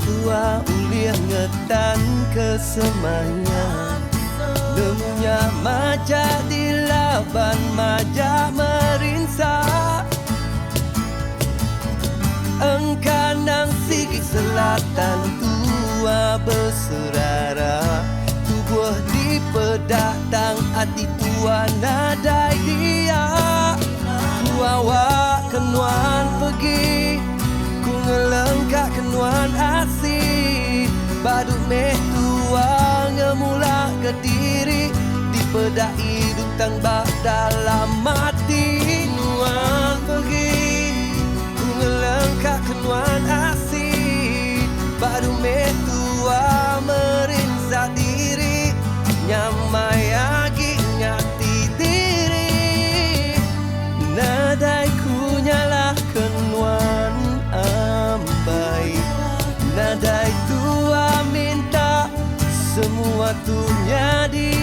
tua uliah ngetan kesemanya. Nemunya majak di laban, majak merinsak. Engkanang sigi selatan tua berserara. Tubuh di pedatang hati tua nadai dia. Kuawak kenuan pergi, ku ngelengkak kenuan asih. Badut meh tua ngemula ke diri, di pedai dutang bak dalam mati. Nuan pergi, ku ngelengkak kenuan asih. Badut meh tua merinsak diri, nyamai agi nyati diri. Nadai ku nyalah kenuan ambai, nadai tua minta semua tu jadi.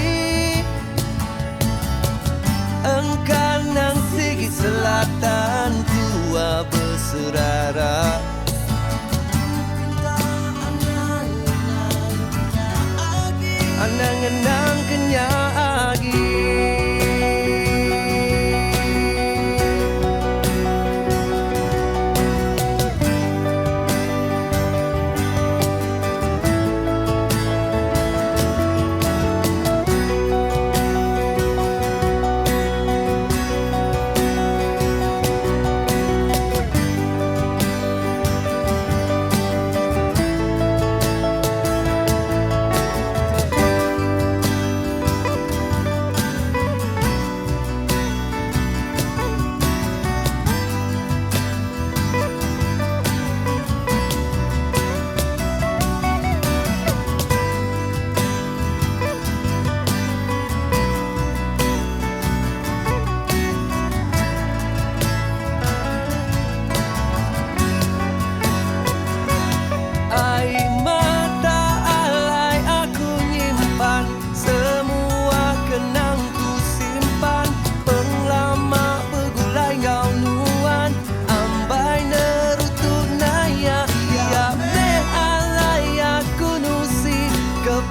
Engkanang sigi selatan tua berserara. Anang-anang kenyagi.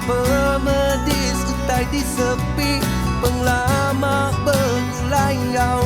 Pemedis utai di sepi, penglama bergulai ngau